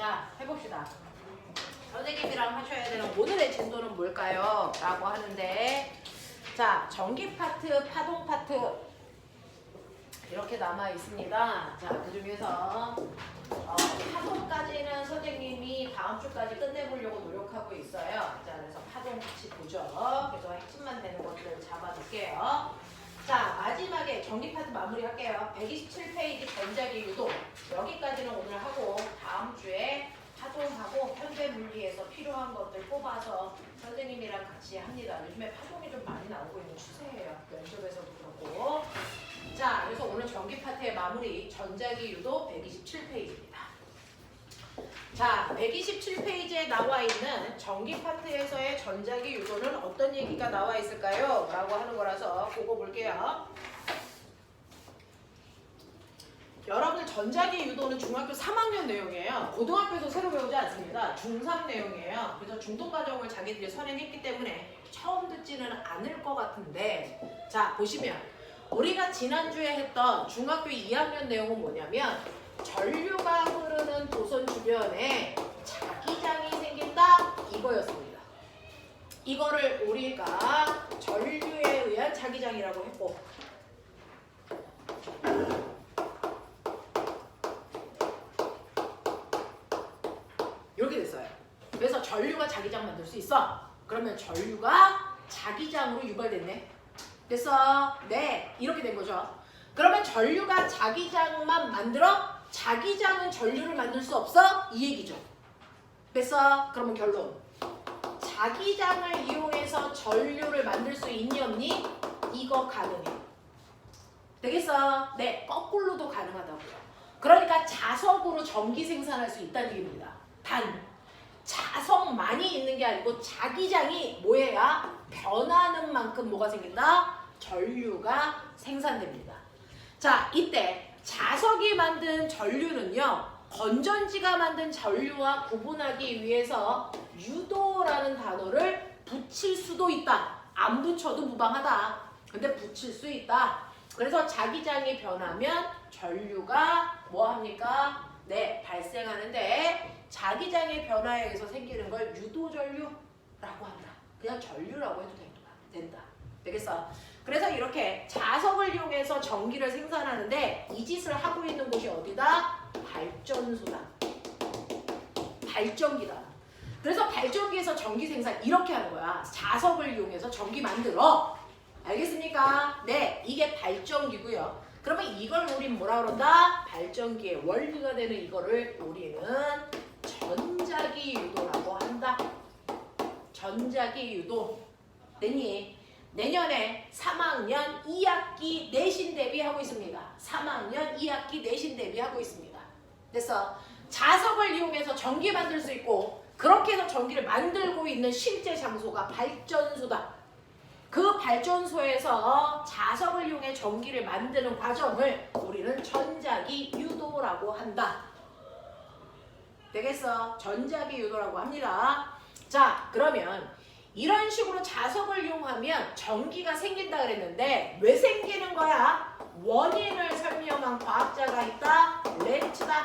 자, 해봅시다. 선생님이랑 하셔야 되는 오늘의 진도는 뭘까요? 라고 하는데, 자, 전기 파트, 파동 파트 이렇게 남아 있습니다. 자, 그 중에서 파동까지는 선생님이 다음 주까지 끝내보려고 노력하고 있어요. 자, 그래서 파동 같이 보죠. 그래서 핵심만 되는 것들 잡아둘게요. 자, 마지막에 전기 파트 마무리할게요. 127페이지 전자기 유도 여기까지는 오늘 하고 다음 주에 파동하고 현대 물리에서 필요한 것들 뽑아서 선생님이랑 같이 합니다. 요즘에 파동이 좀 많이 나오고 있는 추세예요. 면접에서도 그렇고. 자, 그래서 오늘 전기 파트의 마무리 전자기 유도 127페이지입니다. 자, 127페이지에 나와 있는 전기 파트에서의 전자기 유도는 어떤 얘기가 나와 있을까요? 라고 하는 거라서 그거 볼게요. 여러분들 전자기 유도는 중학교 3학년 내용이에요. 고등학교에서 새로 배우지 않습니다. 중3 내용이에요. 그래서 중등과정을 자기들이 선행했기 때문에 처음 듣지는 않을 것 같은데, 자, 보시면 우리가 지난주에 했던 중학교 2학년 내용은 뭐냐면 전류가 흐르는 도선 주변에 자기장이 생긴다 이거였습니다. 이거를 우리가 전류에 의한 자기장이라고 했고, 이렇게 됐어요. 그래서 전류가 자기장 만들 수 있어. 그러면 전류가 자기장으로 유발됐네. 됐어? 네, 이렇게 된 거죠. 그러면 전류가 자기장만 만들어? 자기장은 전류를 만들 수 없어? 이 얘기죠. 됐어? 그러면 결론. 자기장을 이용해서 전류를 만들 수 있니 없니? 이거 가능해. 되겠어? 네, 거꾸로도 가능하다고요. 그러니까 자석으로 전기 생산할 수 있다는 얘기입니다. 단, 자석만이 있는 게 아니고 자기장이 뭐해야? 변하는 만큼 뭐가 생긴다? 전류가 생산됩니다. 자, 이때 자석이 만든 전류는요, 건전지가 만든 전류와 구분하기 위해서 유도라는 단어를 붙일 수도 있다. 안 붙여도 무방하다. 근데 붙일 수 있다. 그래서 자기장이 변하면 전류가 뭐합니까? 네, 발생하는데 자기장의 변화에 의해서 생기는 걸 유도전류라고 한다. 그냥 전류라고 해도 된다. 되겠어? 그래서 이렇게 자석을 이용해서 전기를 생산하는데 이 짓을 하고 있는 곳이 어디다? 발전소다. 발전기다. 그래서 발전기에서 전기 생산 이렇게 하는 거야. 자석을 이용해서 전기 만들어. 알겠습니까? 네, 이게 발전기고요. 그러면 이걸 우린 뭐라 그런다? 발전기의 원리가 되는 이거를 우리는 전자기 유도라고 한다. 전자기 유도. 됐니? 내년에 3학년 2학기 내신 대비하고 있습니다. 3학년 2학기 내신 대비하고 있습니다. 됐어? 자석을 이용해서 전기 만들 수 있고 그렇게 해서 전기를 만들고 있는 실제 장소가 발전소다. 그 발전소에서 자석을 이용해 전기를 만드는 과정을 우리는 전자기 유도라고 한다. 되겠어? 전자기 유도라고 합니다. 자, 그러면 이런 식으로 자석을 이용하면 전기가 생긴다 그랬는데 왜 생기는 거야? 원인을 설명한 과학자가 있다. 렌츠다.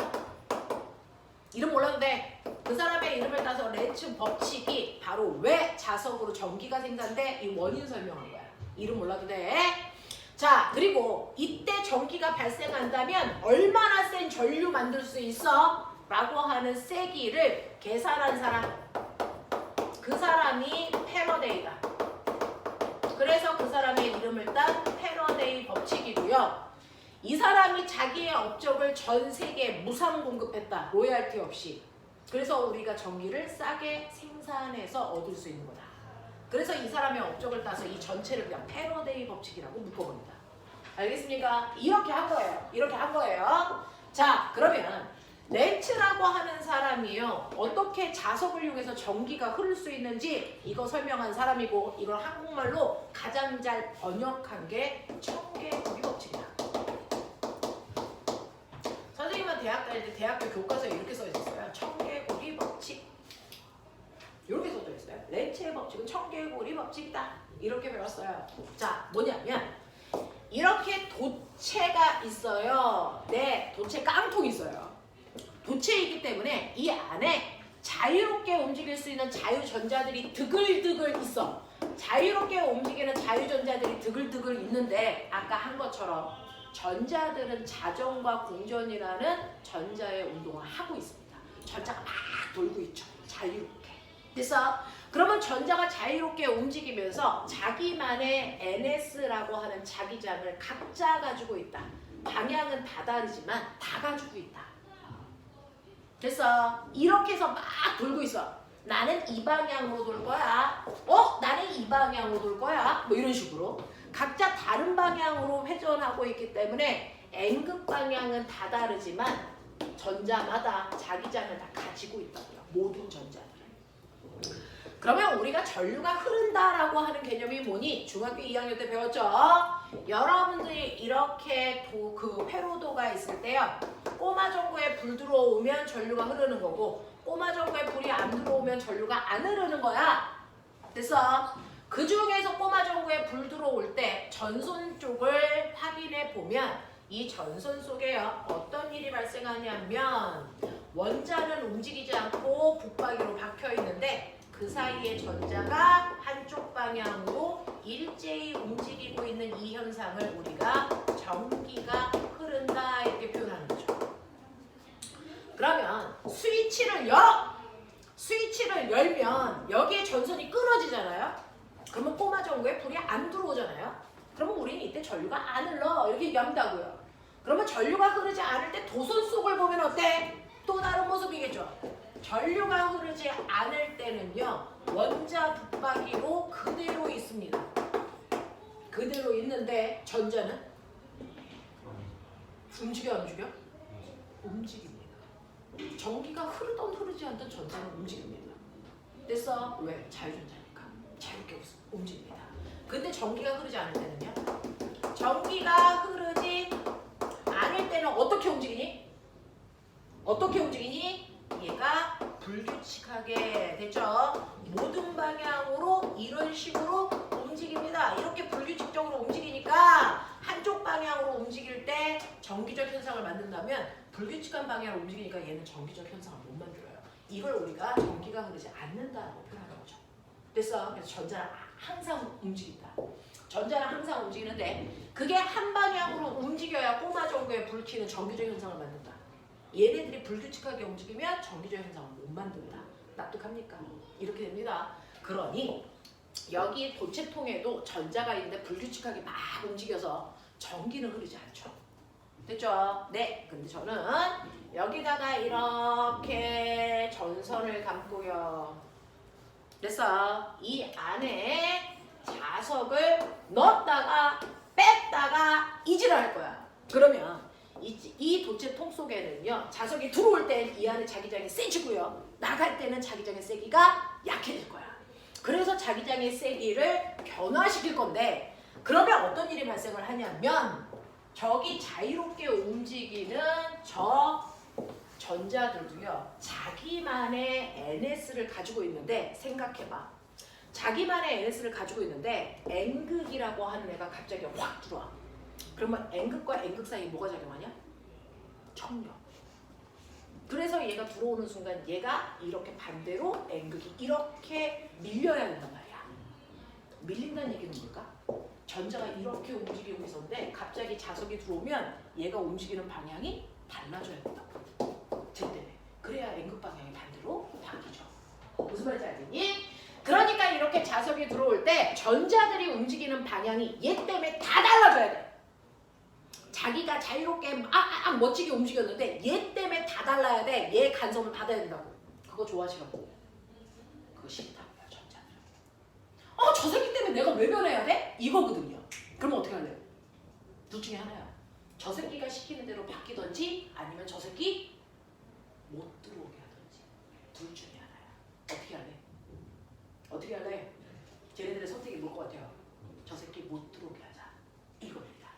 이름 몰라도 돼. 그 사람의 이름을 따서 렌츠 법칙이 바로 왜 자석으로 전기가 생긴데 이 원인 설명한 거야. 이름 몰라도 돼. 자, 그리고 이때 전기가 발생한다면 얼마나 센 전류 만들 수 있어? 라고 하는 세기를 계산한 사람. 그 사람이 패러데이다. 그래서 그 사람의 이름을 딴 패러데이 법칙이고요. 이 사람이 자기의 업적을 전 세계에 무상 공급했다. 로열티 없이. 그래서 우리가 전기를 싸게 생산해서 얻을 수 있는 거다. 그래서 이 사람의 업적을 따서 이 전체를 그냥 패러데이 법칙이라고 묶어봅니다. 알겠습니까? 이렇게 한 거예요. 이렇게 한 거예요. 자, 그러면 렌츠라고 하는 사람이요. 어떻게 자석을 이용해서 전기가 흐를 수 있는지 이거 설명한 사람이고 이걸 한국말로 가장 잘 번역한 게 청개구리 법칙이다. 선생님은 대학 다닐 때 대학교 교과서에 이렇게 써 있었어요. 청개구리 법칙. 이렇게 써져 있어요. 렌츠의 법칙은 청개구리 법칙이다. 이렇게 배웠어요. 자, 뭐냐면 이렇게 도체가 있어요. 네, 도체 깡통이 있어요. 도체이기 때문에 이 안에 자유롭게 움직일 수 있는 자유전자들이 드글드글 있어. 자유롭게 움직이는 자유전자들이 드글드글 있는데 아까 한 것처럼 전자들은 자전과 공전이라는 전자의 운동을 하고 있습니다. 전자가 막 돌고 있죠. 자유롭게. 그래서 그러면 전자가 자유롭게 움직이면서 자기만의 NS라고 하는 자기장을 각자 가지고 있다. 방향은 다 다르지만 다 가지고 있다. 그래서 이렇게 해서 막 돌고 있어. 나는 이 방향으로 돌 거야. 나는 이 방향으로 돌 거야. 뭐 이런 식으로. 각자 다른 방향으로 회전하고 있기 때문에 N극 방향은 다 다르지만 전자마다 자기장을 다 가지고 있다고요. 모든 전자들은. 그러면 우리가 전류가 흐른다라고 하는 개념이 뭐니? 중학교 2학년 때 배웠죠? 여러분들이 이렇게 그 회로도가 있을 때요. 꼬마 전구에 불 들어오면 전류가 흐르는 거고 꼬마 전구에 불이 안 들어오면 전류가 안 흐르는 거야. 그래서 그 중에서 꼬마 전구에 불 들어올 때 전선 쪽을 확인해 보면 이 전선 속에요. 어떤 일이 발생하냐면 원자는 움직이지 않고 북박이로 박혀 있는데 그 사이에 전자가 한쪽 방향으로 일제히 움직이고 있는 이 현상을 우리가 전기가 흐른다 이렇게 표현하는 거죠. 그러면 스위치를 열면 여기에 전선이 끊어지잖아요. 그러면 꼬마 전구에 불이 안 들어오잖아요. 그러면 우리는 이때 전류가 안 흘러 이렇게 얘기한다고요. 그러면 전류가 흐르지 않을 때 도선 속을 보면 어때? 또 다른 모습이겠죠. 전류가 흐르지 않을 때는요. 원자 북박이로 그대로 있습니다. 그대로 있는데 전자는 움직여 안 움직여? 움직입니다. 전기가 흐르던 흐르지 않던 전자는 움직입니다. 그래서 왜? 자유전자니까 자유롭게 움직입니다. 근데 전기가 흐르지 않을 때는요. 전기가 흐르지 않을 때는 어떻게 움직이니? 어떻게 움직이니? 얘가 불규칙하게 됐죠. 모든 방향으로 이런 식으로 움직입니다. 이렇게 불규칙적으로 움직이니까 한쪽 방향으로 움직일 때 전기적 현상을 만든다면 불규칙한 방향으로 움직이니까 얘는 전기적 현상을 못 만들어요. 이걸 우리가 전기가 흐르지 않는다라고 표현하는 거죠. 그래서 전자는 항상 움직인다. 전자는 항상 움직이는데 그게 한 방향으로 움직여야 꼬마 전구에 불 켜는 전기적 현상을 만든다. 얘네들이 불규칙하게 움직이면 전기적 현상을 못 만든다. 납득합니까? 이렇게 됩니다. 그러니 여기 도체통에도 전자가 있는데 불규칙하게 막 움직여서 전기는 흐르지 않죠. 됐죠? 네. 근데 저는 여기다가 이렇게 전선을 감고요. 그래서 이 안에 자석을 넣었다가 뺐다가 이질을 할 거야. 그러면 이 도체통 속에는요. 자석이 들어올 땐 이 안에 자기장이 세지고요. 나갈 때는 자기장의 세기가 약해질 거야. 그래서 자기장의 세기를 변화시킬 건데 그러면 어떤 일이 발생을 하냐면 저기 자유롭게 움직이는 저 전자들도요. 자기만의 NS를 가지고 있는데 생각해봐. 자기만의 NS를 가지고 있는데 N극이라고 하는 애가 갑자기 확 들어와. 그러면 N극과 N극 사이에 뭐가 작용하냐? trọng 력. 그래서 얘가 들어오는 순간 얘가 이렇게 반대로 N극이 이렇게 밀려야 된단 말이야. 밀린다는 얘기는 뭘까? 전자가 이렇게 움직이고 있었는데 갑자기 자석이 들어오면 얘가 움직이는 방향이 달라져야 된다고. 쟤 때문에. 그래야 N극 방향이 반대로 바뀌죠. 무슨 말인지 알겠니? 그러니까 이렇게 자석이 들어올 때 전자들이 움직이는 방향이 얘 때문에 다 달라져야 돼. 자기가 자유롭게 멋지게 움직였는데 얘 때문에 다 달라야 돼. 얘 간섭을 받아야 된다고. 그거 좋아하시라고. 그거 싫다고요. 전자들은. 저 새끼 때문에 내가 외면해야 돼? 이거거든요. 그러면 어떻게 할래요? 둘 중에 하나야. 저 새끼가 시키는 대로 바뀌던지 아니면 저 새끼 못 들어오게 하던지. 둘 중에 하나야. 어떻게 할래? 어떻게 할래? 쟤네들의 선택이 뭘 것 같아요? 저 새끼 못 들어오게 하자. 이겁니다.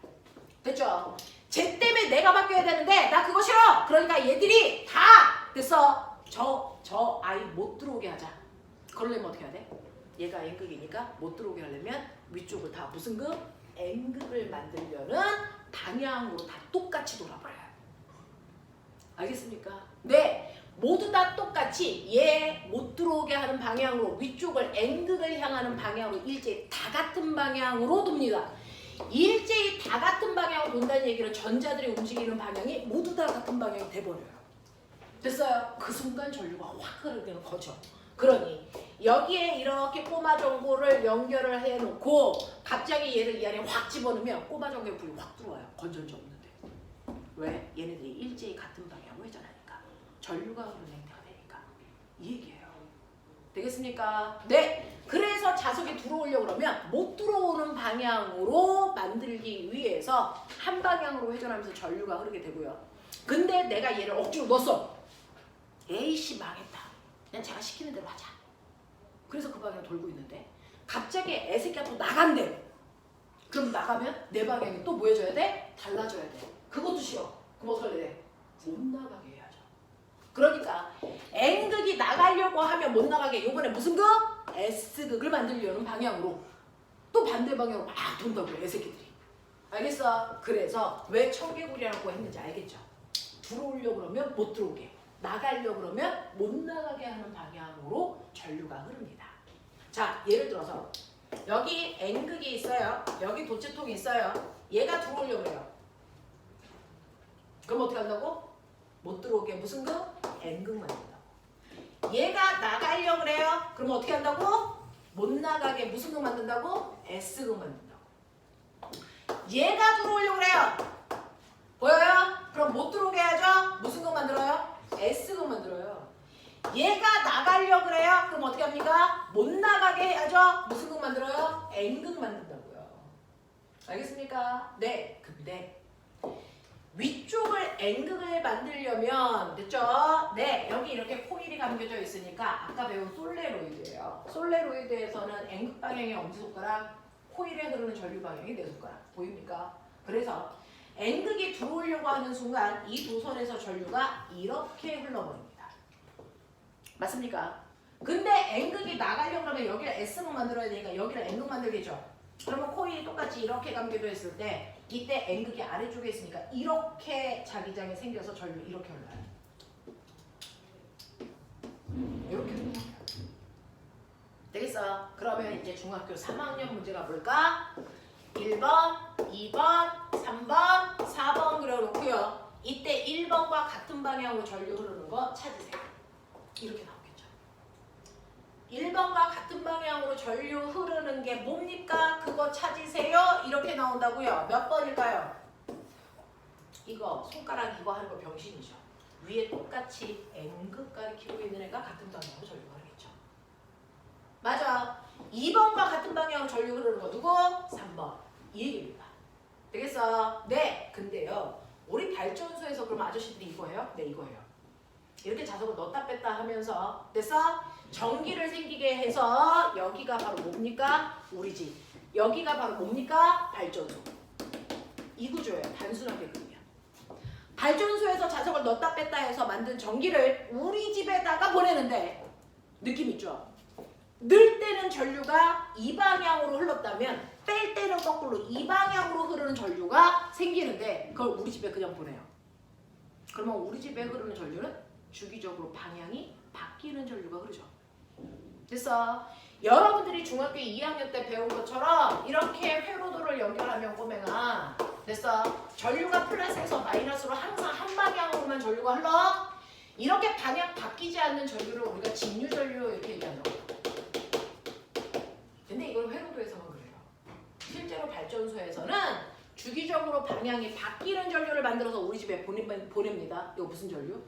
됐죠? 쟤 때문에 내가 바뀌어야 되는데 나 그거 싫어. 그러니까 얘들이 다 됐어. 저 아이 못 들어오게 하자. 그러려면 어떻게 해야 돼? 얘가 N극이니까 못 들어오게 하려면 위쪽을 다 무슨 극? N극을 만들려는 방향으로 다 똑같이 돌아버려요. 알겠습니까? 네, 모두 다 똑같이 얘 못 들어오게 하는 방향으로 위쪽을 N극을 향하는 방향으로 일제히 다 같은 방향으로 돕니다. 일제히 다 같은 방향으로 돈다는 얘기는 전자들이 움직이는 방향이 모두 다 같은 방향이 돼버려요. 됐어요? 그 순간 전류가 확 흐르는 거죠. 그러니 여기에 이렇게 꼬마 전구를 연결을 해놓고 갑자기 얘를 이 안에 확 집어넣으면 꼬마 전구에 불이 확 들어와요. 건전지 없는데. 왜? 얘네들이 일제히 같은 방향으로 회전하니까. 전류가 흐르는 행태가 되니까. 이 얘기예요. 되겠습니까? 네. 그래서 자석이 들어오려고 그러면 못 들어오는 방향으로 만들기 위해서 한 방향으로 회전하면서 전류가 흐르게 되고요. 근데 내가 얘를 억지로 넣었어. 에이씨 망했다. 그냥 제가 시키는 대로 하자. 그래서 그 방향 돌고 있는데 갑자기 애새끼가 또 나간대. 그럼 나가면 내 방향이 또 뭐 해줘야 돼? 달라져야 돼. 그것도 싫어. 그럼 어떻게 해야 돼? 못 나가게 해야죠. 그러니까 N극이 나가려고 하면 못 나가게 이번에 무슨 극? S극을 만들려는 방향으로 또 반대 방향으로 막 돈다고요. 애새끼들이. 알겠어? 그래서 왜 청개구리라고 했는지 알겠죠? 들어오려고 그러면 못 들어오게. 나가려고 그러면 못 나가게 하는 방향으로 전류가 흐릅니다. 자, 예를 들어서 여기 N극이 있어요. 여기 도체통이 있어요. 얘가 들어오려고 해요. 그럼 어떻게 한다고? 못 들어오게 무슨 극? N극 만든다고. 얘가 나가려고 그래요. 그럼 어떻게 한다고? 못 나가게 무슨 극 만든다고? S극 만든다고. 얘가 들어오려고 그래요. 보여요? 그럼 못 들어오게 해야죠. 무슨 극 만들어요? S극 만들어요. 얘가 나가려고 그래요. 그럼 어떻게 합니까? 못 나가게 해야죠. 무슨 극 만들어요? N극 만든다고요. 알겠습니까? 네. 근데 위쪽을 N극을 만들려면 됐죠? 네. 여기 이렇게 코일이 감겨져 있으니까 아까 배운 솔레로이드예요. 솔레로이드에서는 N극 방향이 엄지손가락, 코일에 흐르는 전류 방향이 내 손가락. 보입니까? 그래서 N극이 들어오려고 하는 순간 이 도선에서 전류가 이렇게 흘러버립니다. 맞습니까? 근데 N극이 나가려고 하면 여기를 S극 만들어야 되니까 여기를 N극 만들겠죠? 그러면 코일이 똑같이 이렇게 감겨져 있을 때 이때 N극이 아래쪽에 있으니까 이렇게 자기장이 생겨서 전류 이렇게 흘러요. 이렇게 흘러요. 되겠어? 그러면 이제 중학교 3학년 문제가 뭘까? 1번, 2번, 3번, 4번 그려놓고요. 이때 1번과 같은 방향으로 전류 흐르는 거 찾으세요. 이렇게 나오겠죠. 1번과 같은 방향으로 전류 흐르는 게 뭡니까? 그거 찾으세요. 이렇게 나온다고요. 몇 번일까요? 이거 손가락 이거 하는 거 병신이죠. 위에 똑같이 N극 가리키고 있는 애가 같은 방향으로 전류가 흐르겠죠. 맞아. 2번과 같은 방향으로 전류 흐르는 거 누구? 3번. 이 얘기입니다. 되겠어? 네. 근데요. 우리 발전소에서 그럼 아저씨들이 이거예요? 네, 이거예요. 이렇게 자석을 넣었다 뺐다 하면서 됐어? 전기를 생기게 해서 여기가 바로 뭡니까? 우리 집. 여기가 바로 뭡니까? 발전소. 이 구조예요. 단순하게 그리면. 발전소에서 자석을 넣었다 뺐다 해서 만든 전기를 우리 집에다가 보내는데 느낌 있죠? 넣을 때는 전류가 이 방향으로 흘렀다면 뺄 때는 거꾸로 이 방향으로 흐르는 전류가 생기는데 그걸 우리 집에 그냥 보내요. 그러면 우리 집에 흐르는 전류는 주기적으로 방향이 바뀌는 전류가 흐르죠. 됐어? 여러분들이 중학교 2학년 때 배운 것처럼 이렇게 회로도를 연결하면 꼬맹아 됐어? 전류가 플러스에서 마이너스로 항상 한 방향으로만 전류가 흘러. 이렇게 방향 바뀌지 않는 전류를 우리가 직류전류 이렇게 얘기한다고. 근데 이건 회로도에서만 그래요. 실제로 발전소에서는 주기적으로 방향이 바뀌는 전류를 만들어서 우리 집에 보냅니다. 이거 무슨 전류?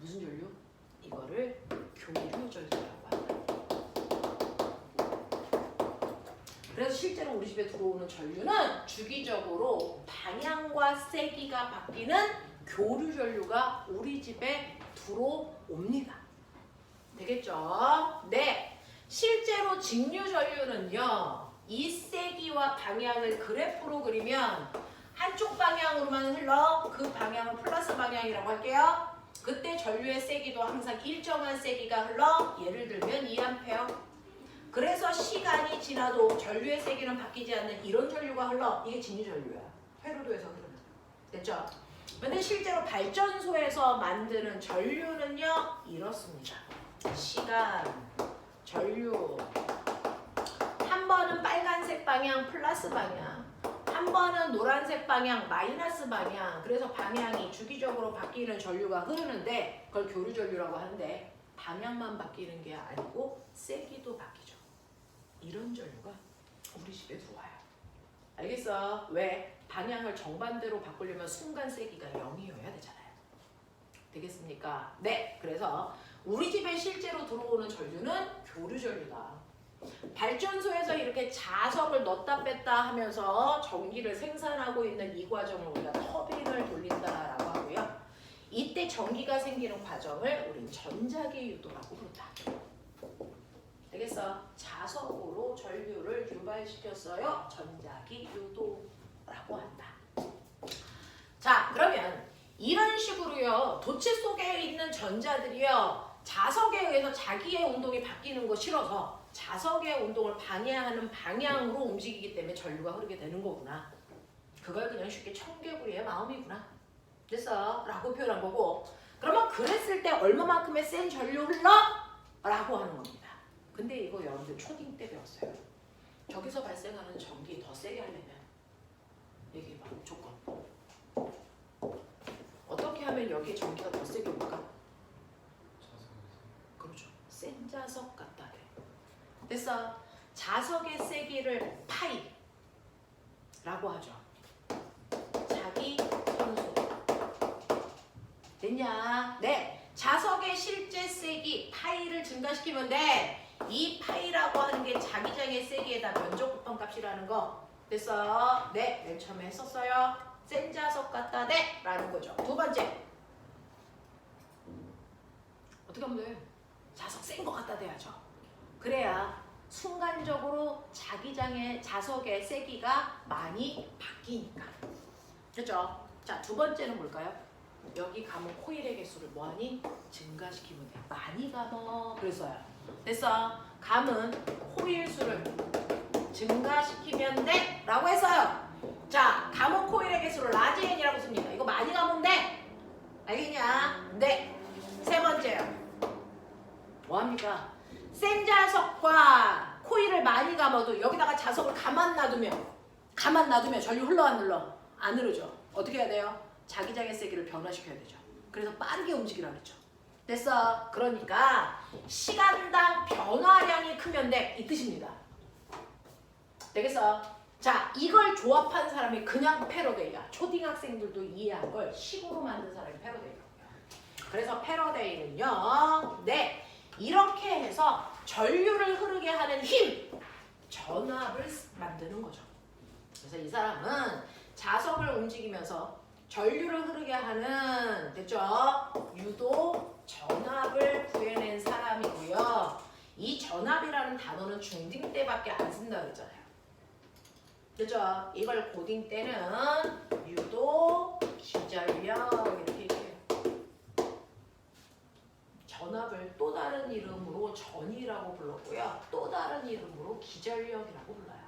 무슨 전류? 이거를 교류 전류라고 한다. 그래서 실제로 우리 집에 들어오는 전류는 주기적으로 방향과 세기가 바뀌는 교류 전류가 우리 집에 들어옵니다. 되겠죠? 네. 실제로 직류 전류는요. 이 세기와 방향을 그래프로 그리면 한쪽 방향으로만 흘러 그 방향은 플러스 방향이라고 할게요. 그때 전류의 세기도 항상 일정한 세기가 흘러 예를 들면 2A. 그래서 시간이 지나도 전류의 세기는 바뀌지 않는 이런 전류가 흘러 이게 직류 전류야. 회로도에서 흐르는. 됐죠? 근데 실제로 발전소에서 만드는 전류는요 이렇습니다. 시간, 전류. 한 번은 빨간색 방향 플러스 방향, 한 번은 노란색 방향 마이너스 방향. 그래서 방향이 주기적으로 바뀌는 전류가 흐르는데 그걸 교류 전류라고 하는데 방향만 바뀌는 게 아니고 세기도 바뀌죠. 이런 전류가 우리 집에 들어와요. 알겠어? 왜? 방향을 정반대로 바꾸려면 순간 세기가 0이어야 되잖아요. 되겠습니까? 네. 그래서 우리 집에 실제로 들어오는 전류는 교류 전류다. 발전소에서 이렇게 자석을 넣었다 뺐다 하면서 전기를 생산하고 있는 이 과정을 우리가 터빈을 돌린다라고 하고요. 이때 전기가 생기는 과정을 우린 전자기 유도라고 부른다. 되겠어? 자석으로 전류를 유발시켰어요. 전자기 유도라고 한다. 자, 그러면 이런 식으로요. 도체 속에 있는 전자들이요. 자석에 의해서 자기의 운동이 바뀌는 거 싫어서 자석의 운동을 방해하는 방향으로 움직이기 때문에 전류가 흐르게 되는 거구나. 그걸 그냥 쉽게 청개구리의 마음이구나. 됐어? 라고 표현한 거고, 그러면 그랬을 때 얼마만큼의 센 전류 흘러? 라고 하는 겁니다. 근데 이거 여러분들 초딩 때 배웠어요. 저기서 발생하는 전기 더 세게 하려면 얘기해봐. 조건. 어떻게 하면 여기에 전기가 더 세게 올까? 그렇죠. 센 자석 갖다 대. 됐어. 자석의 세기를 파이라고 하죠. 자기 현수. 됐냐? 네. 자석의 실제 세기 파이를 증가시키면 돼. 이 파이라고 하는 게 자기장의 세기에다 면적곱한 값이라는 거. 됐어? 네. 맨 처음에 했었어요. 센 자석 갖다 대 라는 거죠. 두 번째. 어떻게 하면 돼? 자석 센 거 갖다 대야죠. 그래야 순간적으로 자기장의 자석의 세기가 많이 바뀌니까. 그렇죠? 자, 두 번째는 뭘까요? 여기 감은 코일의 개수를 뭐하니? 증가시키면 돼. 많이 감어. 그래서요. 됐어. 감은 코일 수를 증가시키면 돼. 라고 했어요. 자, 감은 코일의 개수를 라지 n이라고 씁니다. 이거 많이 감으면 돼. 알겠냐? 네. 세 번째요. 뭐합니까? 센 자석과 코일을 많이 감아도 여기다가 자석을 가만 놔두면 전류 흘러 안 흘러? 안 흐르죠. 어떻게 해야 돼요? 자기장의 세기를 변화시켜야 되죠. 그래서 빠르게 움직이라고 했죠. 됐어. 그러니까 시간당 변화량이 크면 돼. 이 뜻입니다. 되겠어? 자, 이걸 조합한 사람이 그냥 패러데이야. 초딩학생들도 이해한 걸 식으로 만든 사람이 패러데이라고요. 그래서 패러데이는요. 네. 이렇게 해서 전류를 흐르게 하는 힘, 전압을 만드는 거죠. 그래서 이 사람은 자석을 움직이면서 전류를 흐르게 하는, 됐죠? 유도 전압을 구해낸 사람이고요. 이 전압이라는 단어는 중딩 때밖에 안 쓴다고 했잖아요. 그죠? 이걸 고딩 때는 유도, 기전력 이렇게 얘기해요. 전압을 또 다른 이름으로 전이라고 불렀고요. 또 다른 이름으로 기전력이라고 불러요.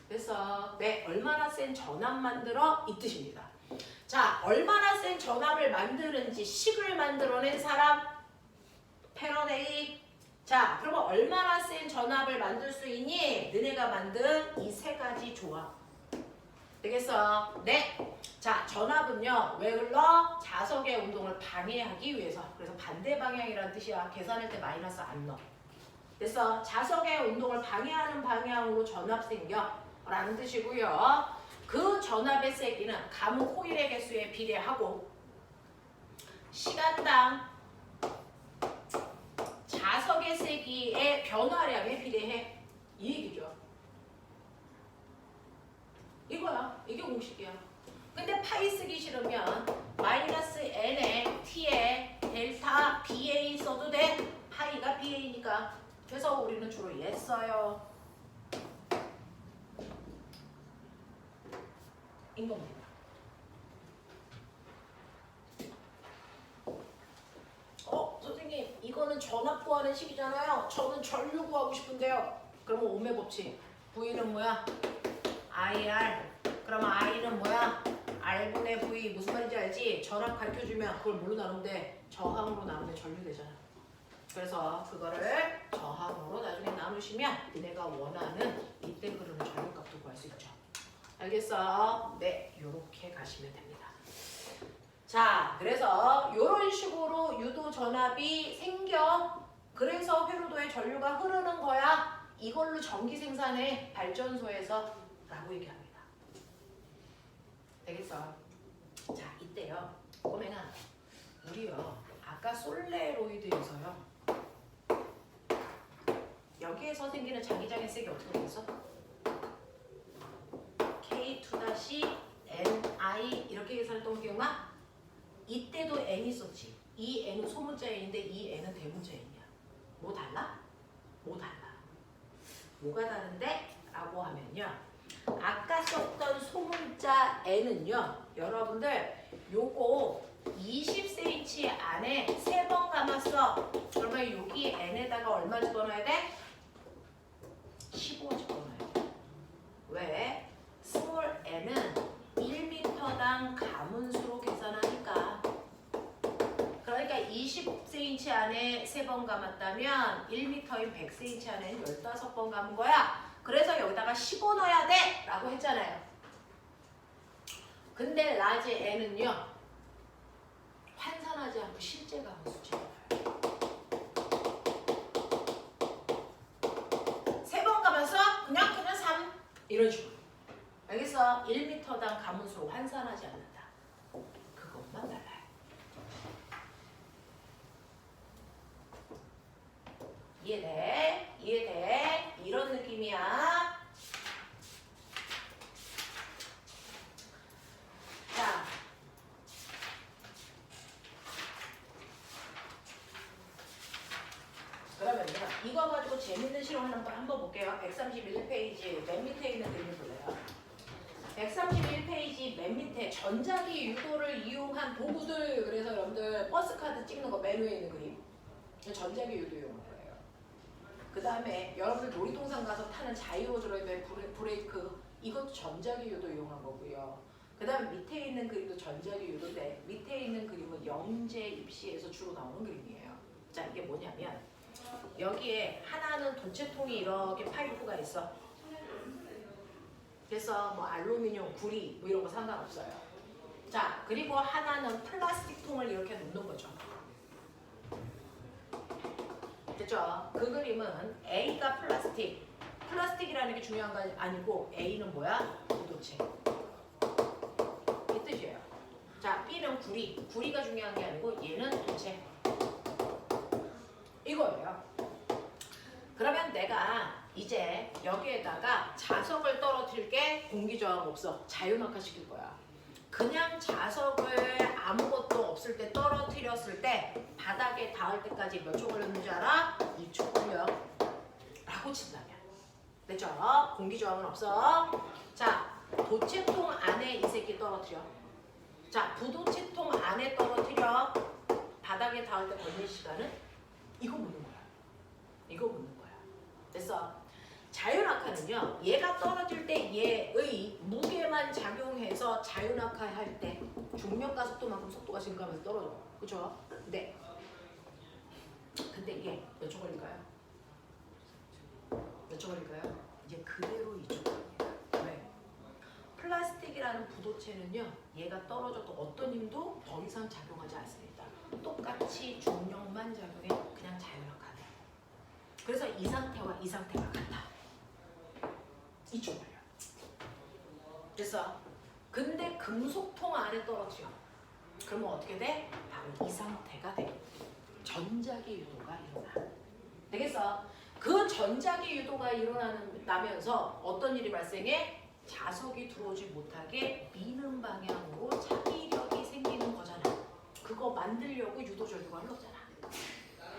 그래서 네, 얼마나 센 전압 만들어? 이 뜻입니다. 자, 얼마나 센 전압을 만드는지 식을 만들어낸 사람 패러데이. 자, 그러면 얼마나 센 전압을 만들 수 있니? 너네가 만든 이 세 가지 조합. 되겠어? 네. 자, 전압은요. 왜 흘러? 자석의 운동을 방해하기 위해서. 그래서 반대 방향이라는 뜻이야. 계산할 때 마이너스 안 넣어. 됐어? 자석의 운동을 방해하는 방향으로 전압 생겨 라는 뜻이고요. 그 전압의 세기는 가무 코일의 개수에 비례하고 시간당 자석의 세기의 변화량에 비례해. 이 얘기죠. 이거야. 이게 공식이야. 근데 파이 쓰기 싫으면 마이너스 n에 t에 델타 BA 써도 돼. 파이가 BA니까. 그래서 우리는 주로 얘 써요. 인 겁니다. 선생님 이거는 전압 구하는 식이잖아요. 저는 전류 구하고 싶은데요. 그러면 오메 법칙. V는 뭐야? IR. 그러면 I는 뭐야? R분의 V 무슨 말인지 알지? 전압 가르쳐주면 그걸 뭘로 나누면 돼? 저항으로 나누면 전류되잖아. 그래서 그거를 저항으로 나중에 나누시면 니네가 원하는 이때 흐르는 전류값도 구할 수 있죠. 알겠어? 네, 요렇게 가시면 됩니다. 자, 그래서 요런 식으로 유도 전압이 생겨. 그래서 회로도에 전류가 흐르는 거야. 이걸로 전기 생산해 발전소에서 라고 얘기합니다. 되겠어? 자, 이때요. 꼬맹아, 우리요. 아까 솔레로이드에서요. 여기에서 생기는 자기장의 색이 어떻게 되겠어? K2-NI 이렇게 계산했던 거 기억나? 이때도 N이 있었지. 이 N은 소문자 N인데 이 N은 대문자 N이야. 뭐 달라? 뭐 달라? 뭐가 다른데? 라고 하면요. 아까 썼던 소문자 N은요. 여러분들 요거 20cm 안에 3번 감았어. 그러면 여기 N에다가 얼마 집어넣어야 돼? 15 집어넣어야 돼. 왜? 스몰 n은 1m당 가문수로 계산하니까. 그러니까 20cm 안에 3번 감았다면 1m인 100cm 안에는 15번 감은 거야. 그래서 여기다가 15 넣어야 돼! 라고 했잖아요. 근데 라지 n은요. 환산하지 않고 실제 가문수잖아요. 3번 감았어? 그냥 3. 이런 식으로. 알겠어? 1m당 가문수로 환산하지 않는다. 그것만 달라요. 이해돼? 이해돼? 이런 느낌이야. 자. 그러면 이거 가지고 재밌는 실험 한번 볼게요. 131페이지 맨 밑에 있는 그림을 볼래요? 131페이지 맨 밑에 전자기 유도를 이용한 도구들. 그래서 여러분들 버스카드 찍는 거 맨 위에 있는 그림. 전자기 유도 이용한 거예요. 그 다음에 여러분들 놀이동산 가서 타는 자이로 드라이브의 브레이크. 이것도 전자기 유도 이용한 거고요. 그 다음에 밑에 있는 그림도 전자기 유도인데 밑에 있는 그림은 영재 입시에서 주로 나오는 그림이에요. 자, 이게 뭐냐면 여기에 하나는 도체통이 이렇게 파이프가 있어. 그래서 뭐 알루미늄, 구리 뭐 이런 거 상관없어요. 자, 그리고 하나는 플라스틱 통을 이렇게 놓는 거죠. 됐죠? 그 그림은 A가 플라스틱. 플라스틱이라는 게 중요한 거 아니고 A는 뭐야? 도체. 이 뜻이에요. 자, B는 구리. 구리가 중요한 게 아니고 얘는 도체. 이거예요. 그러면 내가 이제 여기에다가 자석을 떨어뜨릴게. 공기저항 없어. 자유낙하 시킬 거야. 그냥 자석을 아무것도 없을 때 떨어뜨렸을 때 바닥에 닿을 때까지 몇 초 걸렸는지 알아? 2초 걸려. 라고 친다면. 됐죠? 공기저항은 없어. 자, 도체통 안에 이 새끼 떨어뜨려. 자, 부도체통 안에 떨어뜨려. 바닥에 닿을 때 걸린 시간은 이거 묻는 거야. 이거 묻는 거야. 됐어? 자유낙하는요. 얘가 떨어질 때 얘의 무게만 작용해서 자유낙하할 때 중력가속도만큼 속도가 증가하면서 떨어져. 그쵸? 네. 근데 이게 몇 초 걸릴까요? 몇 초 걸릴까요? 이제 그대로 2초 걸립니다. 왜? 플라스틱이라는 부도체는요. 얘가 떨어져도 어떤 힘도 더 이상 작용하지 않습니다. 똑같이 중력만 작용해. 그냥 자유낙하네. 그래서 이 상태와 이 상태가 같아. 2초 걸려. 됐어? 근데 금속통 안에 떨어져. 그러면 어떻게 돼? 바로 이 상태가 돼. 전자기 유도가 일어나. 되겠어? 그 전자기 유도가 일어나면서 어떤 일이 발생해? 자석이 들어오지 못하게 미는 방향으로 자기력이 생기는 거잖아. 그거 만들려고 유도전류가 흘렀잖아.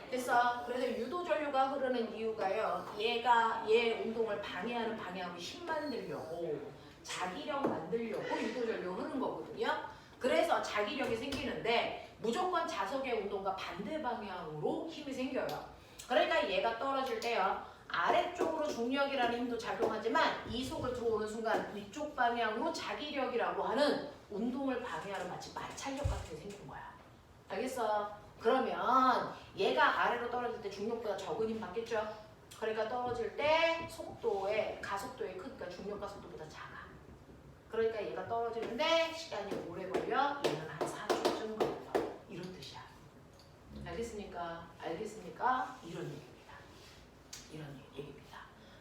됐어? 그래서 유도전류가 흐르는 이유가요. 얘 운동을 방해하는 방향으로 힘 만들려고 자기력 만들려고 유도전류가 흐르는 거거든요. 그래서 자기력이 생기는데 무조건 자석의 운동과 반대 방향으로 힘이 생겨요. 그러니까 얘가 떨어질 때요. 아래쪽으로 중력이라는 힘도 작용하지만 이속을 들어오는 순간 위쪽 방향으로 자기력이라고 하는 운동을 방해하는 마치 마찰력 같은 게 생기는 거야. 알겠어? 그러면 얘가 아래로 떨어질 때 중력보다 적은 힘 받겠죠? 그러니까 떨어질 때 속도의 가속도의 크기가 중력과 속도보다 작아. 그러니까 얘가 떨어지는데 시간이 오래 걸려. 얘는 한 4초쯤 걸려. 이런 뜻이야. 알겠습니까? 알겠습니까? 이런 얘기입니다. 이런 얘기입니다.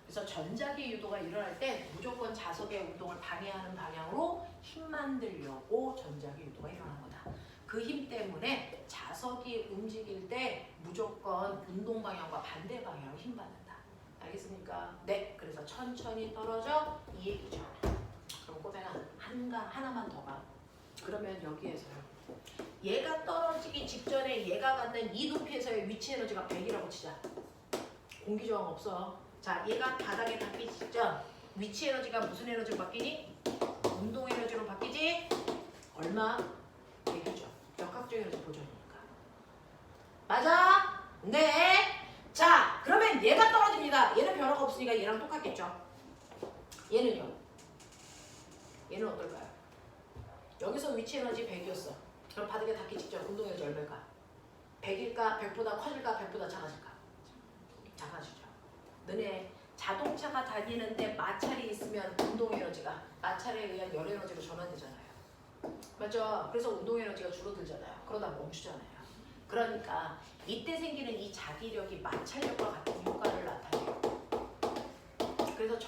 그래서 전자기 유도가 일어날 때 무조건 자석의 운동을 방해하는 방향으로 힘만 들려고 전자기 유도가 일어난 거다. 그 힘 때문에 자석이 움직일 때 무조건 운동 방향과 반대 방향으로 힘 받는다. 알겠습니까? 네. 그래서 천천히 떨어져 이 얘기죠. 그럼 꼬맹아 하나만 더 가. 그러면 여기에서요. 얘가 떨어지기 직전에 얘가 갖는 이 높이에서의 위치 에너지가 100이라고 치자. 공기 저항 없어. 자, 얘가 바닥에 닿기 직전 위치 에너지가 무슨 에너지로 바뀌니? 운동 에너지로 바뀌지? 얼마? 100이죠. 역학적 에너지 보존이니까. 맞아? 네. 자, 그러면 얘가 떨어집니다. 얘는 변화가 없으니까 얘랑 똑같겠죠. 얘는요? 얘는 어떨까요? 여기서 위치 에너지 100이었어. 그럼 바닥에 닿기 직전 운동 에너지 얼마일까? 100일까? 100보다 커질까? 100보다 작아질까? 작아지죠. 너네 자동차가 다니는데 마찰이 있으면 운동 에너지가 마찰에 의한 열 에너지로 전환되잖아요. 맞죠? 그래서 운동 에너지가 줄어들잖아요. 그러다 멈추잖아요. 그러니까 이때 생기는 이 자기력이 마찰력과 같은 효과를 나타내요. 그래서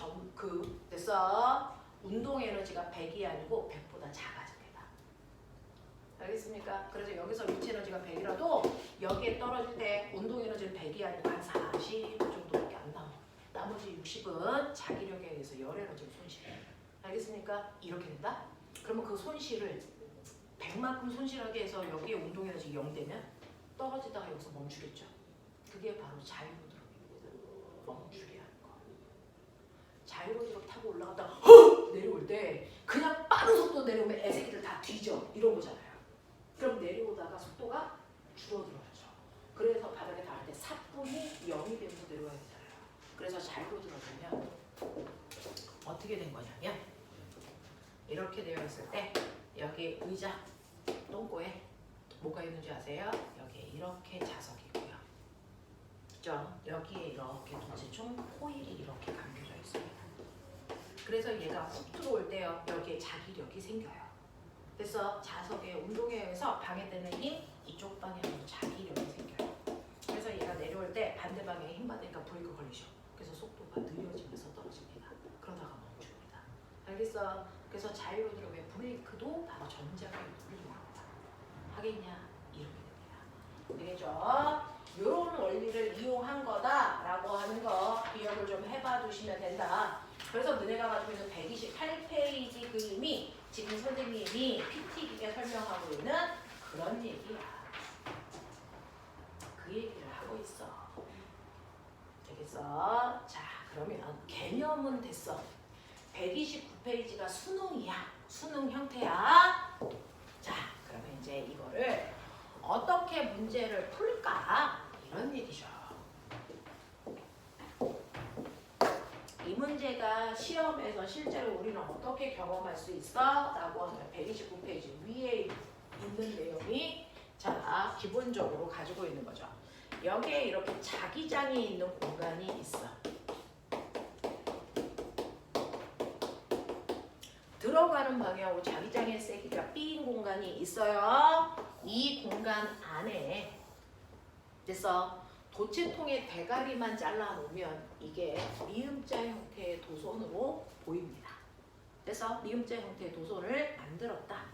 됐어. 운동 에너지가 100이 아니고 100보다 작아집니다. 알겠습니까? 그래서 여기서 위치 에너지가 100이라도 여기에 떨어질 때 운동 에너지는 100이 아니고 한 40 정도밖에 안 남아. 나머지 60은 자기력에 의해서 열 에너지로 손실해. 알겠습니까? 이렇게 된다? 그러면 그 손실을 100만큼 손실하게 해서 여기에 운동 에너지 0 되면 떨어지다가 여기서 멈추겠죠. 그게 바로 자유로드롭입니다. 멈추게 하는 거. 자유로드롭 타고 올라갔다가 내려올 때 그냥 빠른 속도 내려오면 애새끼들 다 뒤져. 이런 거잖아요. 그럼 내려오다가 속도가 줄어들어야죠. 그래서 바닥에 닿을 때 사분이 0이 되면서 내려와야 되잖아요. 그래서 자유로드롭이면 어떻게 된 거냐면 이렇게 되어 있을 때 여기 의자 똥꼬에 뭐가 있는지 아세요? 여기에 이렇게 자석이고요. 그죠? 여기에 이렇게 도체총 코일이 이렇게 감겨져 있습니다. 그래서 얘가 훅 들어올 때요. 여기에 자기력이 생겨요. 그래서 자석의 운동에 의해서 방해되는 힘 이쪽 방향으로 자기력이 생겨요. 그래서 얘가 내려올 때 반대 방향에 힘 받으니까 브레이크 걸리죠. 그래서 속도가 느려지면서 떨어집니다. 그러다가 멈춥니다. 알겠어? 그래서 자유로드롭의 브레이크도 바로 전자기력을 이용합니다. 하겠냐? 이렇게 됩니다. 되겠죠? 이런 원리를 이용한 거다라고 하는 거 기억을 좀 해봐 두시면 된다. 그래서 너네가 가지고 있는 128페이지 그림이 지금 선생님이 PT기에 설명하고 있는 그런 얘기야. 그 얘기를 하고 있어. 되겠어? 자, 그러면 개념은 됐어. 129페이지가 수능이야. 수능 형태야. 자, 그러면 이제 이거를 어떻게 문제를 풀까? 이런 얘기죠. 이 문제가 시험에서 실제로 우리는 어떻게 경험할 수 있어? 라고 하면 129페이지 위에 있는 내용이 자, 기본적으로 가지고 있는 거죠. 여기에 이렇게 자기장이 있는 공간이 있어. 들어가는 방향으로 자기장의 세기가 B인 공간이 있어요. 이 공간 안에 됐어. 도체통의 대가리만 잘라놓으면 이게 미음자 형태의 도선으로 보입니다. 그래서 미음자 형태의 도선을 만들었다.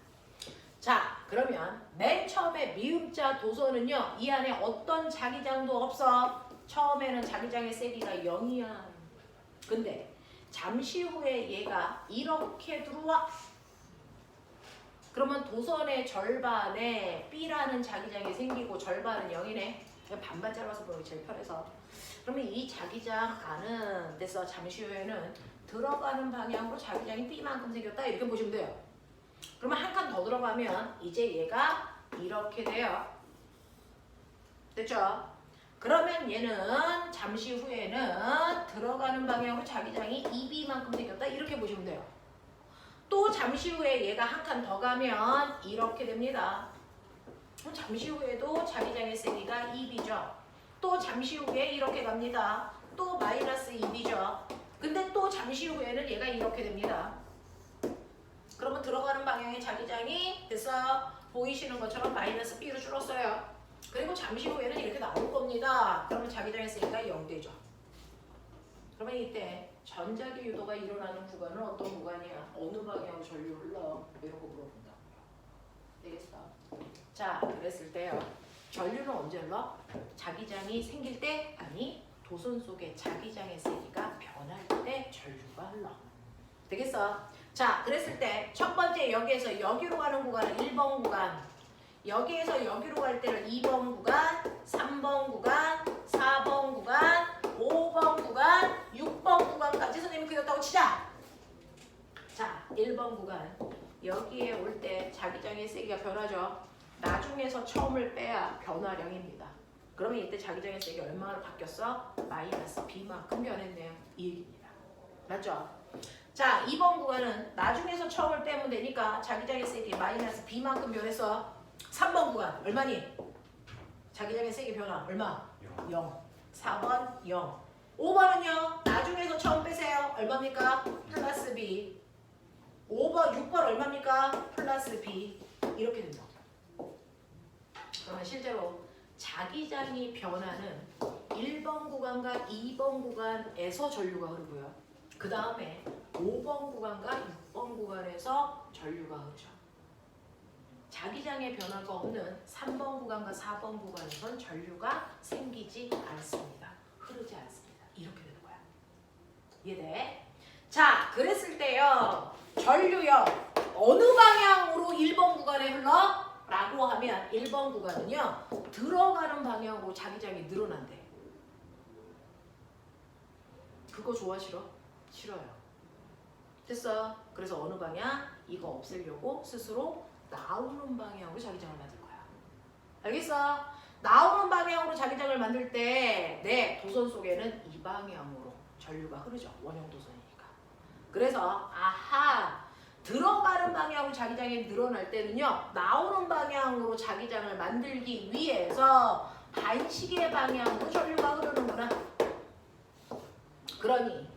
자, 그러면 맨 처음에 미음자 도선은요. 이 안에 어떤 자기장도 없어. 처음에는 자기장의 세기가 0이야. 근데 잠시 후에 얘가 이렇게 들어와. 그러면 도선의 절반에 B라는 자기장이 생기고 절반은 0이네. 반반 짧아서 보기 제일 편해서. 그러면 이 자기장 안은 됐어. 잠시 후에는 들어가는 방향으로 자기장이 B만큼 생겼다. 이렇게 보시면 돼요. 그러면 한 칸 더 들어가면 이제 얘가 이렇게 돼요. 됐죠? 그러면 얘는 잠시 후에는 들어가는 방향으로 자기장이 2B만큼 생겼다. 이렇게 보시면 돼요. 또 잠시 후에 얘가 한 칸 더 가면 이렇게 됩니다. 그럼 잠시 후에도 자기장의 세기가 2b죠. 또 잠시 후에 이렇게 갑니다. 또 마이너스 2b죠. 근데 또 잠시 후에는 얘가 이렇게 됩니다. 그러면 들어가는 방향의 자기장이 됐어. 보이시는 것처럼 마이너스 b로 줄었어요. 그리고 잠시 후에는 이렇게 나올 겁니다. 그러면 자기장의 세기가 0되죠. 그러면 이때 전자기 유도가 일어나는 구간은 어떤 구간이야? 어느 방향으로 전류 흘러? 이런 거 물어본다고요. 되겠어? 자, 그랬을 때요. 전류는 언제 흘러? 자기장이 생길 때? 아니, 도선 속에 자기장의 세기가 변할 때 전류가 흘러. 되겠어? 자, 그랬을 때 첫 번째 여기에서 여기로 가는 구간은 1번 구간, 여기에서 여기로 갈 때는 2번 구간, 3번 구간, 4번 구간, 5번 구간, 6번 구간까지 선생님이 그렸다고 치자. 자, 1번 구간 여기에 올 때 자기장의 세기가 변하죠. 나중에서 처음을 빼야 변화량입니다. 그러면 이때 자기장의 세기가 얼마나 바뀌었어? 마이너스 b만큼 변했네요. 이 얘기입니다. 맞죠? 자, 2번 구간은 나중에서 처음을 빼면 되니까 자기장의 세기 마이너스 b만큼 변했어. 3번 구간 얼마니? 자기장의 세기 변화 얼마? 0. 4번 0. 5번은요. 나중에서 처음 빼세요. 얼마입니까? 플러스 b. 5번 6번 얼마입니까? 플러스 b. 이렇게 된다. 그러면 실제로 자기장이 변하는 1번 구간과 2번 구간에서 전류가 흐르고요. 그 다음에 5번 구간과 6번 구간에서 전류가 흐르죠. 자기장의 변화가 없는 3번 구간과 4번 구간에선 전류가 생기지 않습니다. 흐르지 않습니다. 이렇게 되는 거야. 이해돼? 자, 그랬을 때요. 전류요. 어느 방향으로 1번 구간에 흘러? 라고 하면 1번 구간은요. 들어가는 방향으로 자기장이 늘어난대. 그거 좋아 싫어? 싫어요. 됐어. 그래서 어느 방향? 이거 없애려고 스스로 나오는 방향으로 자기장을 만들 거야. 알겠어? 나오는 방향으로 자기장을 만들 때 네, 도선 속에는 이 방향으로 전류가 흐르죠. 원형 도선이니까. 그래서 아하, 들어가는 방향으로 자기장이 늘어날 때는요. 나오는 방향으로 자기장을 만들기 위해서 반시계 방향으로 전류가 흐르는구나. 그러니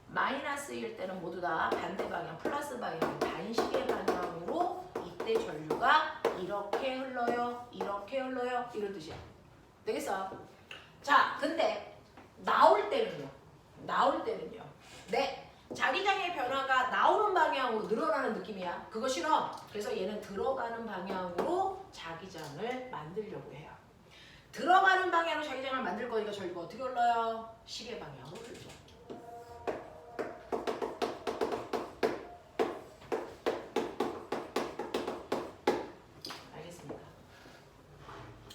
마이너스일 때는 모두 다 반대 방향, 플러스 방향, 반시계 방향으로 이때 전류가 이렇게 흘러요, 이렇게 흘러요, 이런 뜻이야. 되겠어? 자, 근데 나올 때는요. 네, 자기장의 변화가 나오는 방향으로 늘어나는 느낌이야. 그거 싫어. 그래서 얘는 들어가는 방향으로 자기장을 만들려고 해요. 들어가는 방향으로 자기장을 만들 거니까 전류가 어떻게 흘러요? 시계 방향으로 흘러죠.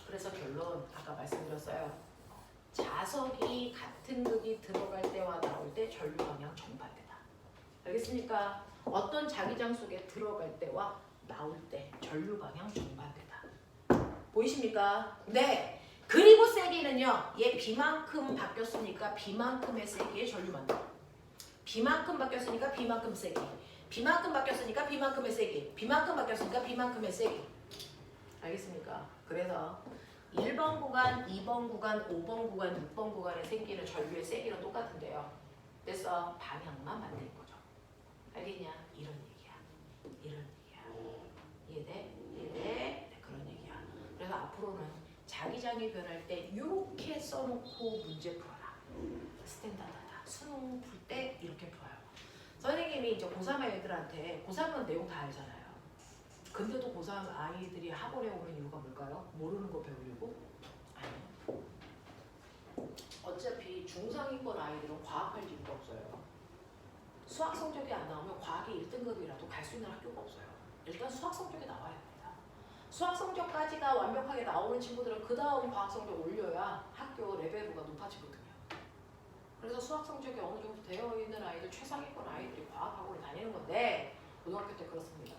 그래서 결론 아까 말씀드렸어요. 자석이 같은 극이 들어갈 때와 나올 때 전류 방향 정반대다. 알겠습니까? 어떤 자기장 속에 들어갈 때와 나올 때 전류 방향 정반대다. 보이십니까? 네. 그리고 세기는요. 얘 B만큼 바뀌었으니까 B만큼의 세기의 전류만 돼. B만큼 바뀌었으니까 B만큼 세기. B만큼 바뀌었으니까 B만큼의 세기. B만큼 바뀌었으니까 B만큼의 세기. 알겠습니까? 그래서 1번 구간, 2번 구간, 5번 구간, 6번 구간에 생기는 전류의 세기는 똑같은데요. 그래서 방향만 만드는 거죠. 알겠냐? 이런 얘기야. 이런 얘기야. 이해돼? 이해돼? 네, 그런 얘기야. 그래서 앞으로는 자기장이 변할 때 이렇게 써놓고 문제 풀어라. 스탠다드하다. 수능 풀 때 이렇게 풀어요. 선생님이 이제 고3 애들한테 고3은 내용 다 알잖아요. 근데도 고3 아이들이 학원에 오는 이유가 뭘까요? 모르는 거 배우려고? 아니요. 어차피 중상위권 아이들은 과학할 이유가 없어요. 수학 성적이 안 나오면 과학에 1등급이라도 갈 수 있는 학교가 없어요. 일단 수학 성적이 나와야 됩니다. 수학 성적까지가 완벽하게 나오는 친구들은 그 다음 과학 성적 올려야 학교 레벨부가 높아지거든요. 그래서 수학 성적이 어느 정도 되어 있는 아이들, 최상위권 아이들이 과학학원을 다니는 건데 고등학교 때 그렇습니다.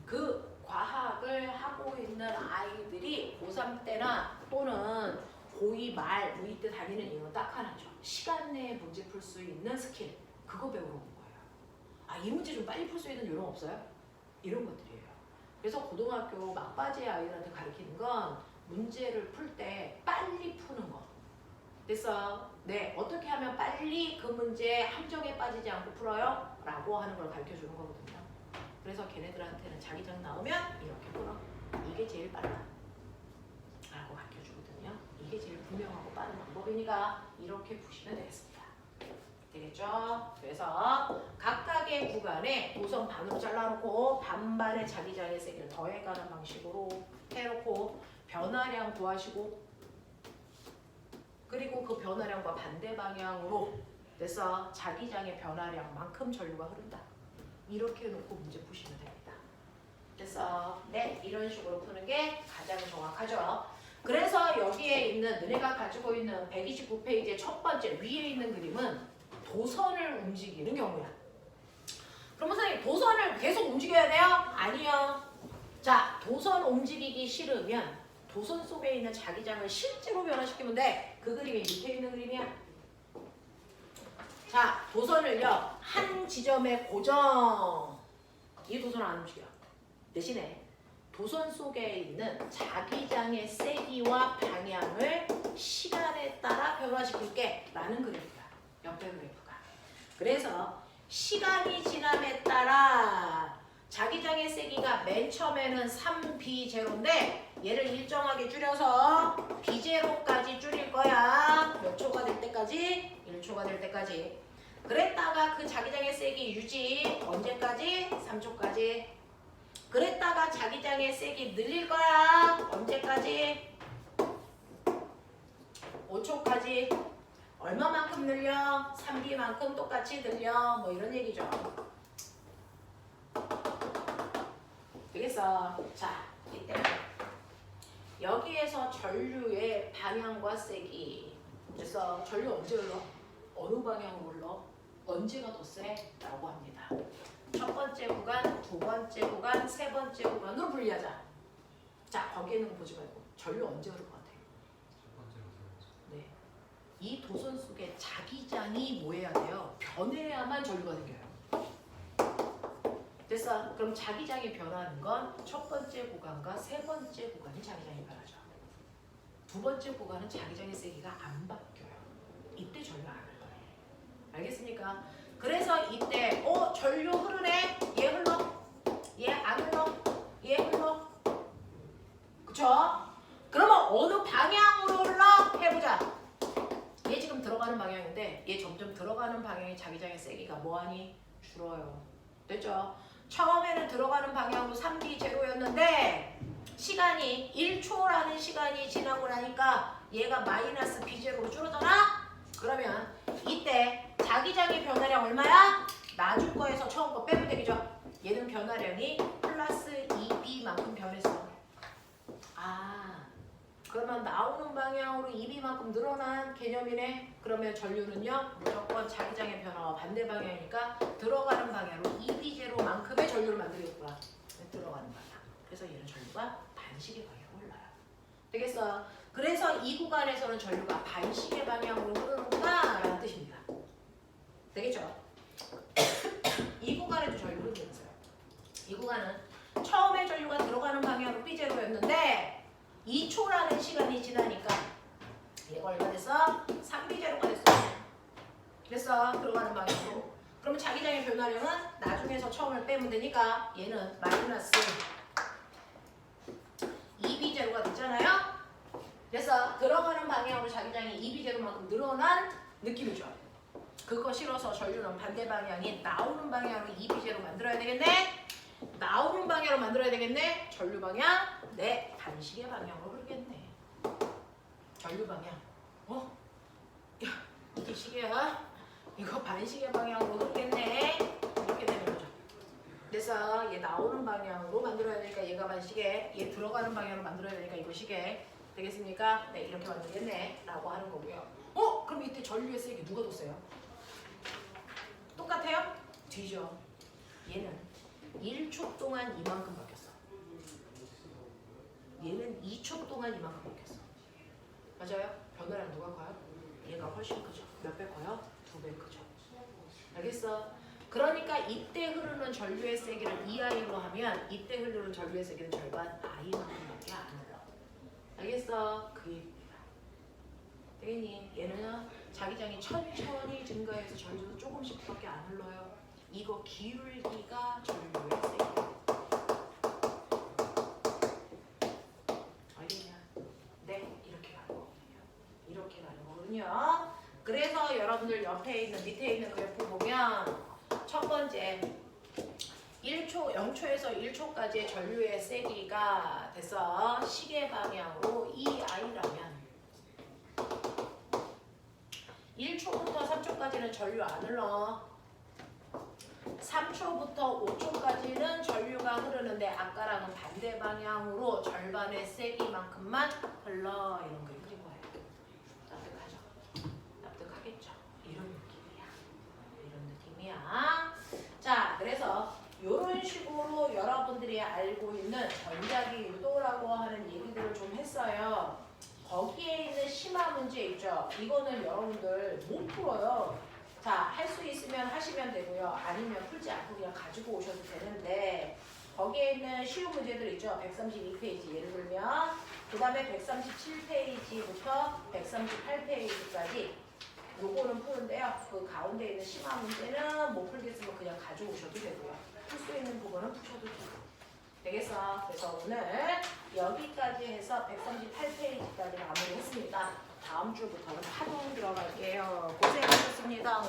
그 과학을 하고 있는 아이들이 고3 때나 또는 고2 말, 고2 때 다니는 이유는 딱 하나죠. 시간 내에 문제 풀 수 있는 스킬. 그거 배우러 온 거예요. 아, 이 문제 좀 빨리 풀 수 있는 요령 없어요? 이런 것들이에요. 그래서 고등학교 막바지 아이들한테 가르치는 건 문제를 풀 때 빨리 푸는 거. 됐어? 네, 어떻게 하면 빨리 그 문제 함정에 빠지지 않고 풀어요? 라고 하는 걸 가르쳐 주는 거거든요. 그래서 걔네들한테는 자기장 나오면 이렇게 풀어. 이게 제일 빨라. 라고 가르쳐 주거든요. 이게 제일 분명하고 빠른 방법이니까 이렇게 푸시면 되겠습니다. 되겠죠? 그래서 각각의 구간에 도선 반으로 잘라놓고 반반의 자기장의 세기를 더해가는 방식으로 해놓고 변화량 구하시고 그리고 그 변화량과 반대 방향으로 그래서 자기장의 변화량만큼 전류가 흐른다. 이렇게 놓고 문제 푸시면 됩니다. 그래서 네, 이런 식으로 푸는 게 가장 정확하죠. 그래서 여기에 있는 너네가 가지고 있는 129페이지의 첫 번째 위에 있는 그림은 도선을 움직이는 경우야. 그럼 선생님 도선을 계속 움직여야 돼요? 아니요. 자, 도선 움직이기 싫으면 도선 속에 있는 자기장을 실제로 변화시키면 돼. 그 그림이 밑에 있는 그림이야. 자, 도선을요 한 지점에 고정. 이 도선은 안 움직여. 대신에 도선 속에 있는 자기장의 세기와 방향을 시간에 따라 변화시킬게 라는 그래프야. 역배 그래프가. 그래서 시간이 지남에 따라 자기장의 세기가 맨 처음에는 3B0인데 얘를 일정하게 줄여서 B0까지 줄일 거야. 몇 초가 될 때까지? 1초가 될 때까지. 그랬다가 그 자기장의 세기 유지 언제까지? 3초까지. 그랬다가 자기장의 세기 늘릴 거야. 언제까지? 5초까지. 얼마만큼 늘려? 3B만큼 똑같이 늘려. 뭐 이런 얘기죠. 되겠어? 자, 이때 여기에서 전류의 방향과 세기. 그래서 전류 언제 흘러? 어느 방향으로 흘러? 언제가 더 세? 라고 합니다. 첫 번째 구간, 두 번째 구간, 세 번째 구간으로 분리하자. 자, 거기에 있는 거 보지 말고 전류 언제 흐를 것 같아? 네. 이 도선 속에 자기장이 뭐 해야 돼요? 변해야만 전류가 생겨요. 됐어? 그럼 자기장이 변하는 건 첫 번째 구간과 세 번째 구간이 자기장이 변하죠. 두 번째 구간은 자기장의 세기가 안 바뀌어요. 이때 전류 안 흘러요. 알겠습니까? 그래서 이때 전류 흐르네? 얘 흘러? 얘 안 흘러? 얘 흘러? 그쵸? 그러면 어느 방향으로 흘러? 해보자. 얘 지금 들어가는 방향인데 얘 점점 들어가는 방향이 자기장의 세기가 뭐하니? 줄어요. 됐죠? 처음에는 들어가는 방향으로 3B0였는데 시간이 1초라는 시간이 지나고 나니까 얘가 마이너스 B0로 줄어드나? 그러면 이때 자기장의 변화량 얼마야? 나중 거에서 처음 거 빼면 되겠죠? 얘는 변화량이 플러스 2B만큼 변했어. 아, 그러면 나오는 방향으로 2B만큼 늘어난 개념이네. 그러면 전류는요 무조건 자기장의 변화와 반대 방향이니까 들어가는 방향으로 2B0만큼의 전류를 만들겠구나. 들어가는 방향. 그래서 얘는 전류가 반식의 방향으로 흘러요. 되겠어? 그래서 이 구간에서는 전류가 반식의 방향으로 흐르는구나 라는 뜻입니다. 되겠죠? 이 구간에도 전류 흐르고 있어요. 이 구간은 처음에 전류가 들어가는 방향으로 B0였는데 2초라는 시간이 지나니까 얘가 얼마 됐어? 3B0가 됐어. 그래서 들어가는 방향으로. 그러면 자기장의 변화량은 나중에서 처음을 빼면 되니까 얘는 마이너스 2B0가 됐잖아요. 그래서 들어가는 방향으로 자기장이 2B0만큼 늘어난 느낌이죠. 그거 싫어서 전류는 반대 방향인 나오는 방향으로 2B0 만들어야 되겠네. 나오는 방향으로 만들어야 되겠네. 전류 방향, 네, 반식의 방향으로 흐르겠네. 전류 방향, 야, 이게 시계야? 이거 반식의 방향으로 흐르겠네. 이렇게 되는 거죠. 그래서 얘 나오는 방향으로 만들어야 되니까 얘가 반시계, 얘 들어가는 방향으로 만들어야 되니까 이거 시계. 되겠습니까? 네, 이렇게 만들겠네 라고 하는 거고요. 그럼 이때 전류의 세기 누가 더 세요? 똑같아요? 뒤죠. 얘는 1초 동안 이만큼 바뀌었어. 얘는 2초 동안 이만큼 바뀌었어. 맞아요? 변화량 누가 커요? 얘가 훨씬 크죠. 몇 배 커요? 2배 크죠. 알겠어? 그러니까 이때 흐르는 전류의 세기를 EI로 하면 이때 흐르는 전류의 세기는 절반 I만큼밖에 안 흘러. 알겠어? 그 얘기입니다. 되겠니? 얘는 자기장이 천천히 증가해서 전류도 조금씩밖에 안 흘러요. 이거 기울기가 전류의 세기. 알겠냐? 네, 이렇게 가는 거거든요. 이렇게 가는 거거든요. 그래서 여러분들 옆에 있는 밑에 있는 그래프 보면 첫 번째 1초, 0초에서 1초까지의 전류의 세기가 돼서 시계 방향으로 EI라면 1초부터 3초까지는 전류 안 흘러. 3초부터 5초까지는 전류가 흐르는데 아까랑은 반대 방향으로 절반의 세기만큼만 흘러. 이런 걸 그린 거예요. 납득하죠? 납득하겠죠? 이런 느낌이야. 이런 느낌이야. 자, 그래서 이런 식으로 여러분들이 알고 있는 전자기 유도라고 하는 얘기들을 좀 했어요. 거기에 있는 심화 문제 있죠? 이거는 여러분들 못 풀어요. 자, 할 수 있으면 하시면 되고요. 아니면 풀지 않고 그냥 가지고 오셔도 되는데 거기에 있는 쉬운 문제들 있죠? 132페이지 예를 들면 그 다음에 137페이지부터 138페이지까지 요거는 푸는데요. 그 가운데 있는 심화 문제는 못 풀겠으면 그냥 가져오셔도 되고요. 풀 수 있는 부분은 푸셔도 되고. 되겠어? 그래서 오늘 여기까지 해서 138페이지까지 마무리했습니다. 다음 주부터는 파동 들어갈게요. 고생하셨습니다.